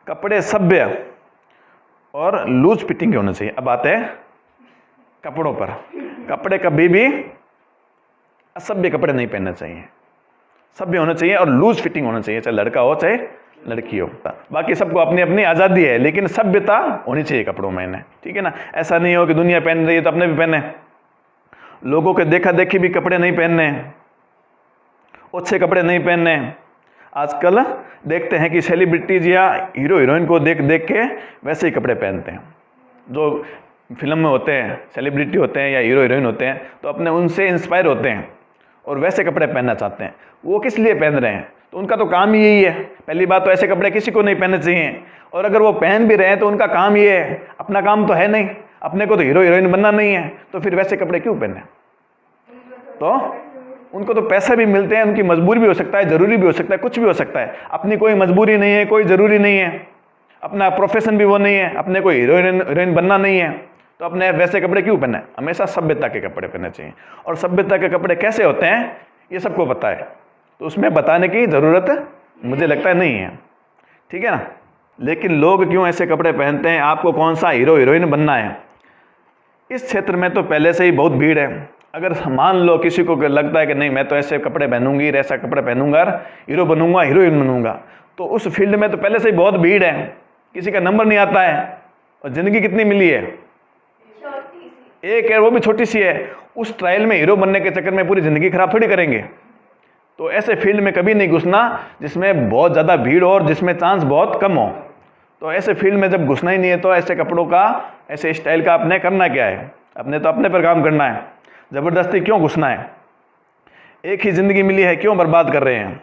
कपड़े सभ्य और लूज फिटिंग के होने चाहिए। अब आते हैं कपड़ों पर। कपड़े कभी भी असभ्य कपड़े नहीं पहनने चाहिए, सभ्य होना चाहिए और लूज फिटिंग होना चाहिए, चाहे लड़का हो चाहे लड़की हो। बाकी सबको अपनी अपनी आज़ादी है, लेकिन सभ्यता होनी चाहिए कपड़ों में इन्हें, ठीक है ना। ऐसा नहीं हो कि दुनिया पहन रही है तो अपने भी पहने, लोगों के देखा देखी भी कपड़े नहीं पहनने, अच्छे कपड़े नहीं पहनने। आजकल देखते हैं कि सेलिब्रिटीज या हीरो हीरोइन को देख देख के वैसे ही कपड़े पहनते हैं। जो फिल्म में होते हैं, सेलिब्रिटी होते हैं या हीरो हीरोइन होते हैं, तो अपने उनसे इंस्पायर होते हैं और वैसे कपड़े पहनना चाहते हैं। वो किस लिए पहन रहे हैं? तो उनका तो काम ही यही है। पहली बात तो ऐसे कपड़े किसी को नहीं पहनने चाहिए, और अगर वो पहन भी रहे हैं तो उनका काम ये है, अपना काम तो है नहीं, अपने को तो हीरो हीरोइन बनना नहीं है, तो फिर वैसे कपड़े क्यों पहने? तो उनको तो पैसे भी मिलते हैं, उनकी मजबूरी भी हो सकता है, जरूरी भी हो सकता है, कुछ भी हो सकता है। अपनी कोई मजबूरी नहीं है, कोई ज़रूरी नहीं है, अपना प्रोफेशन भी वो नहीं है, अपने कोई हीरोइन बनना नहीं है, तो अपने वैसे कपड़े क्यों पहने? हमेशा सभ्यता के कपड़े पहनने चाहिए। और सभ्यता के कपड़े कैसे होते हैं ये सबको पता है, तो उसमें बताने की ज़रूरत मुझे लगता है नहीं है, ठीक है ना। लेकिन लोग क्यों ऐसे कपड़े पहनते हैं? आपको कौन सा हीरो हीरोइन बनना है? इस क्षेत्र में तो पहले से ही बहुत भीड़ है। अगर मान लो किसी को लगता है कि नहीं मैं तो ऐसे कपड़े पहनूंगी, ऐसा कपड़े पहनूंगा, हीरो बनूंगा, हीरोइन बनूंगा, तो उस फील्ड में तो पहले से ही बहुत भीड़ है, किसी का नंबर नहीं आता है। और ज़िंदगी कितनी मिली है? एक है, वो भी छोटी सी है। उस ट्रायल में हीरो बनने के चक्कर में पूरी ज़िंदगी खराब थोड़ी करेंगे। तो ऐसे फील्ड में कभी नहीं घुसना जिसमें बहुत ज़्यादा भीड़ हो और जिसमें चांस बहुत कम हो। तो ऐसे फील्ड में जब घुसना ही नहीं है तो ऐसे कपड़ों का, ऐसे स्टाइल का अपने करना क्या है? अपने तो अपने पर काम करना है, ज़बरदस्ती क्यों घुसना है? एक ही ज़िंदगी मिली है, क्यों बर्बाद कर रहे हैं?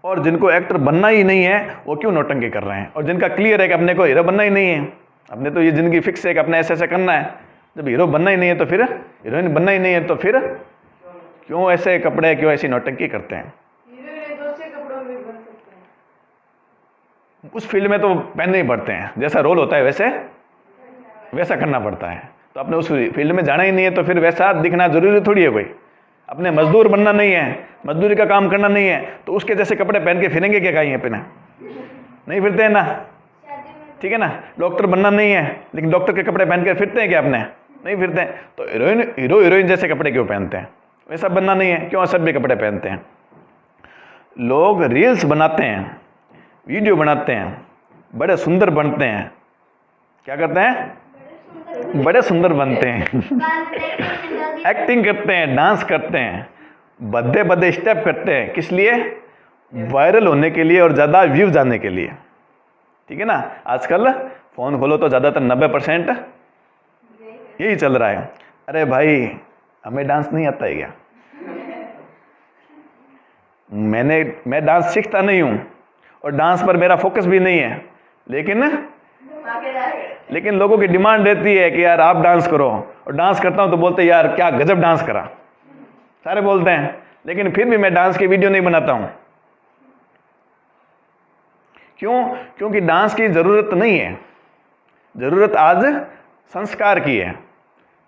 और जिनको एक्टर बनना ही नहीं है वो क्यों नौटंकी कर रहे हैं? और जिनका क्लियर है कि अपने को हीरो बनना ही नहीं है, अपने तो ये ज़िंदगी फिक्स है कि अपने ऐसे ऐसे करना है, जब हीरो बनना ही नहीं है तो फिर हीरोइन बनना ही नहीं है, तो फिर क्यों ऐसे कपड़े, क्यों ऐसी नौटंकी करते हैं? उस फील्ड में तो पहनने ही पड़ते हैं, जैसा रोल होता है वैसा करना पड़ता है। तो अपने उस फील्ड में जाना ही नहीं है तो फिर वैसा दिखना जरूरी थोड़ी है कोई। अपने मजदूर बनना नहीं है, मजदूरी का काम करना नहीं है, तो उसके जैसे कपड़े पहन के फिरेंगे क्या कहीं पे? ना, नहीं फिरते हैं ना, ठीक है ना। डॉक्टर बनना नहीं है, लेकिन डॉक्टर के कपड़े पहन के फिरते हैं क्या अपने? नहीं फिरते हैं। तो हीरो हीरोइन जैसे कपड़े क्यों पहनते हैं? वैसा बनना नहीं है, क्यों असभ्य कपड़े पहनते हैं? लोग रील्स बनाते हैं, वीडियो बनाते हैं, बड़े सुंदर बनते हैं। क्या करते हैं? बड़े सुंदर बनते हैं एक्टिंग करते हैं, डांस करते हैं, भद्दे भद्दे स्टेप करते हैं। किस लिए? वायरल होने के लिए और ज़्यादा व्यूज आने के लिए, ठीक है ना। आजकल फ़ोन खोलो तो ज़्यादातर 90% यही चल रहा है। अरे भाई हमें डांस नहीं आता है क्या? मैं डांस सीखता नहीं हूँ और डांस पर मेरा फोकस भी नहीं है, लेकिन लोगों की डिमांड रहती है कि यार आप डांस करो, और डांस करता हूँ तो बोलते हैं यार क्या गजब डांस करा, सारे बोलते हैं, लेकिन फिर भी मैं डांस की वीडियो नहीं बनाता हूँ। क्यों? क्योंकि डांस की ज़रूरत नहीं है, ज़रूरत आज संस्कार की है।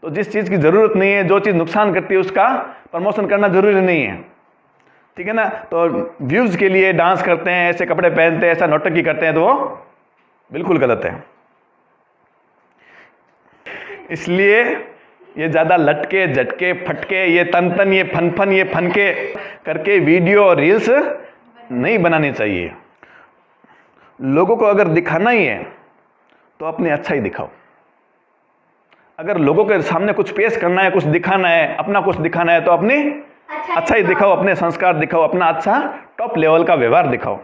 तो जिस चीज़ की ज़रूरत नहीं है, जो चीज़ नुकसान करती है, उसका प्रमोशन करना जरूरी नहीं है, ठीक है ना। तो व्यूज़ के लिए डांस करते हैं, ऐसे कपड़े पहनते हैं, ऐसा नौटंकी करते हैं, तो वो बिल्कुल गलत है। इसलिए ये ज़्यादा लटके झटके फटके, ये तन ये फन ये फनके करके वीडियो और रील्स नहीं बनानी चाहिए। लोगों को अगर दिखाना ही है तो अपने अच्छा ही दिखाओ। अगर लोगों के सामने कुछ पेश करना है, कुछ दिखाना है, अपना कुछ दिखाना है, तो अपनी अच्छा ही दिखाओ, अपने संस्कार दिखाओ, अपना अच्छा टॉप लेवल का व्यवहार दिखाओ।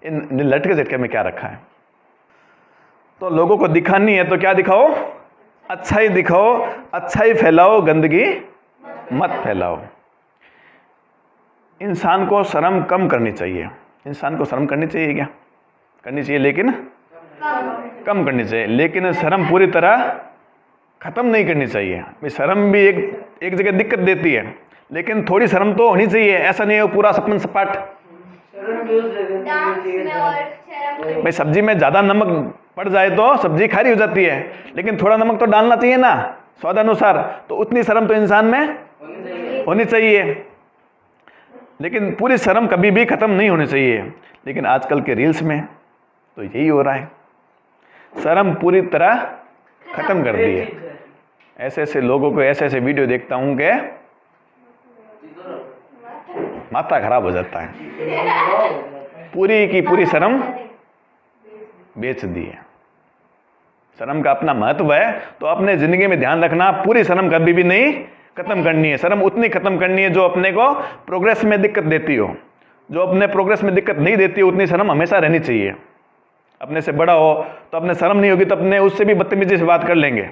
इन लटके झटके में क्या रखा है? तो लोगों को दिखानी है तो क्या दिखाओ? अच्छा ही दिखाओ, अच्छा ही फैलाओ, गंदगी मत फैलाओ। इंसान को शर्म कम करनी चाहिए। इंसान को शर्म करनी चाहिए क्या? करनी चाहिए, लेकिन कम करनी चाहिए। लेकिन शर्म पूरी तरह खत्म नहीं करनी चाहिए। शर्म भी एक जगह दिक्कत देती है, लेकिन थोड़ी शर्म तो होनी चाहिए। ऐसा नहीं है पूरा सपन सपाट। भाई सब्जी में ज़्यादा नमक पड़ जाए तो सब्जी खारी हो जाती है, लेकिन थोड़ा नमक तो डालना चाहिए ना, स्वादानुसार। तो उतनी शर्म तो इंसान में होनी चाहिए। लेकिन पूरी शर्म कभी भी ख़त्म नहीं होनी चाहिए। लेकिन आजकल के रील्स में तो यही हो रहा है, शर्म पूरी तरह ख़त्म कर दी है। ऐसे ऐसे लोगों को ऐसे ऐसे वीडियो देखता हूँ कि माथा खराब हो जाता है। पूरी की पूरी शर्म बेच दी है। शर्म का अपना महत्व है, तो अपने ज़िंदगी में ध्यान रखना, पूरी शर्म कभी भी नहीं खत्म करनी है। शर्म उतनी खत्म करनी है जो अपने को प्रोग्रेस में दिक्कत देती हो। जो अपने प्रोग्रेस में दिक्कत नहीं देती है उतनी शर्म हमेशा रहनी चाहिए। अपने से बड़ा हो तो अपने शर्म नहीं होगी तो अपने उससे भी बदतमीजी से बात कर लेंगे।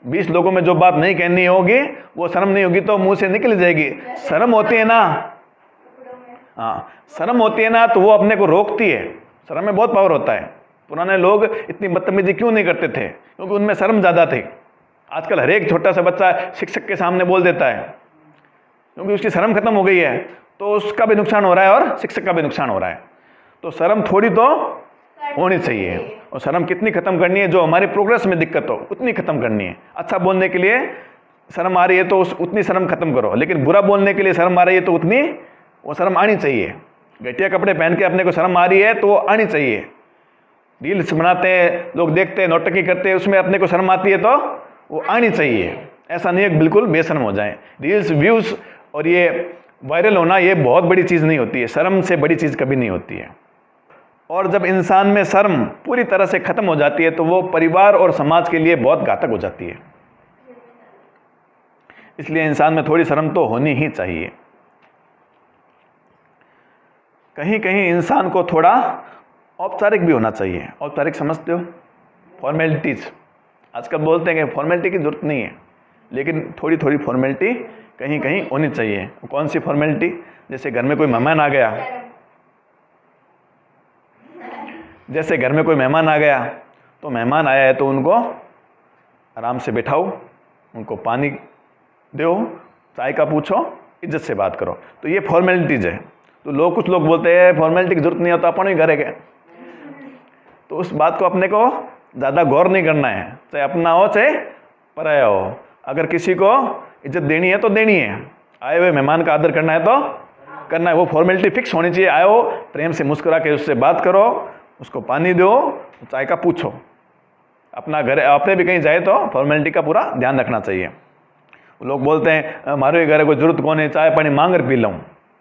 20 लोगों में जो बात नहीं कहनी होगी वो शर्म नहीं होगी तो मुंह से निकल जाएगी। शर्म होती है ना, हाँ शर्म होती है ना, तो वो अपने को रोकती है। शर्म में बहुत पावर होता है। पुराने लोग इतनी बदतमीजी क्यों नहीं करते थे? क्योंकि उनमें शर्म ज़्यादा थी। आजकल हर एक छोटा सा बच्चा शिक्षक के सामने बोल देता है, क्योंकि उसकी शर्म खत्म हो गई है। तो उसका भी नुकसान हो रहा है और शिक्षक का भी नुकसान हो रहा है। तो शर्म थोड़ी तो होनी चाहिए। और शर्म कितनी खत्म करनी है? जो हमारी प्रोग्रेस में दिक्कत हो उतनी खत्म करनी है। अच्छा बोलने के लिए शर्म आ रही है तो उतनी शर्म खत्म करो, लेकिन बुरा बोलने के लिए शर्म आ रही है तो उतनी वो शर्म आनी चाहिए। घटिया कपड़े पहन के अपने को शर्म आ रही है तो वो आनी चाहिए। रील्स बनाते हैं लोग, देखते हैं, नौटंकी करते हैं, उसमें अपने को शर्म आती है तो वो आनी चाहिए। ऐसा नहीं है बिल्कुल बेशर्म हो जाए। रील्स व्यूज़ और ये वायरल होना ये बहुत बड़ी चीज़ नहीं होती है। शर्म से बड़ी चीज़ कभी नहीं होती है। और जब इंसान में शर्म पूरी तरह से खत्म हो जाती है तो वो परिवार और समाज के लिए बहुत घातक हो जाती है। इसलिए इंसान में थोड़ी शर्म तो होनी ही चाहिए। कहीं कहीं इंसान को थोड़ा औपचारिक भी होना चाहिए। औपचारिक समझते हो? फॉर्मेलिटीज़। आजकल बोलते हैं कि फॉर्मेलिटी की जरूरत नहीं है, लेकिन थोड़ी थोड़ी फॉर्मेलिटी कहीं कहीं होनी चाहिए। कौन सी फॉर्मेलिटी? जैसे घर में कोई मेहमान आ गया, जैसे घर में कोई मेहमान आ गया तो मेहमान आया है तो उनको आराम से बैठाओ, उनको पानी दो, चाय का पूछो, इज्जत से बात करो। तो ये फॉर्मेलिटीज़ है। तो कुछ लोग बोलते हैं फॉर्मेलिटी की जरूरत नहीं होता, अपन ही घर है। तो उस बात को अपने को ज़्यादा गौर नहीं करना है, चाहे अपना हो चाहे पराया हो। अगर किसी को इज्जत देनी है तो देनी है, आए हुए मेहमान का आदर करना है तो करना है। वो फॉर्मेलिटी फिक्स होनी चाहिए। आयो प्रेम से मुस्कुरा के उससे बात करो, उसको पानी दो, चाय का पूछो। अपना घर अपने भी कहीं जाए तो फॉर्मेलिटी का पूरा ध्यान रखना चाहिए। लोग बोलते हैं हमारे घर कोई जरूरत कौन है, चाय पानी मांग कर पी लूँ।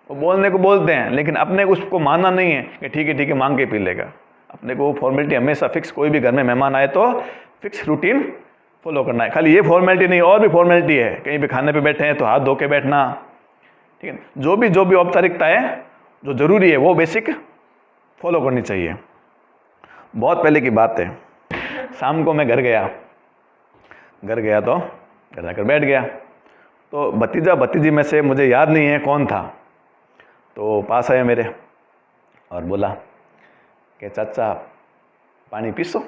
वो बोलने को बोलते हैं, लेकिन अपने को उसको मानना नहीं है कि ठीक है मांग के पी लेगा। अपने को फॉर्मेलिटी हमेशा फिक्स, कोई भी घर में मेहमान आए तो फिक्स रूटीन फॉलो करना है। खाली ये फॉर्मेलिटी नहीं, और भी फॉर्मेलिटी है। कहीं भी खाने पे बैठे हैं तो हाथ धो के बैठना, ठीक है। जो भी औपचारिकता है जो ज़रूरी है वो बेसिक फॉलो करनी चाहिए। बहुत पहले की बात है, शाम को मैं घर गया तो घर जाकर बैठ गया। तो भतीजा भतीजी में से मुझे याद नहीं है कौन था, तो पास आया मेरे और बोला कि चाचा पानी पीसो।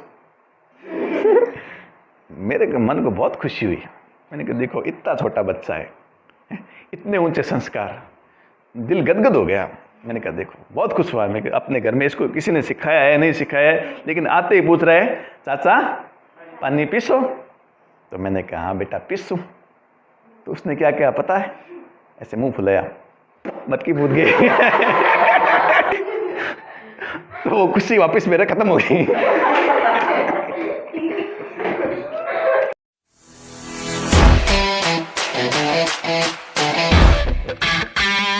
मेरे मन को बहुत खुशी हुई। मैंने कहा देखो इतना छोटा बच्चा है, इतने ऊंचे संस्कार, दिल गदगद हो गया। मैंने कहा देखो बहुत खुश हुआ मैं, अपने घर में इसको किसी ने सिखाया है नहीं सिखाया है, लेकिन आते ही पूछ रहा है चाचा पानी पीसो। तो मैंने कहा हाँ बेटा पीसूं। तो उसने क्या क्या पता है, ऐसे मुंह फुलाया, मटकी फूट गई। तो वो खुशी वापस मेरा खत्म हो गई।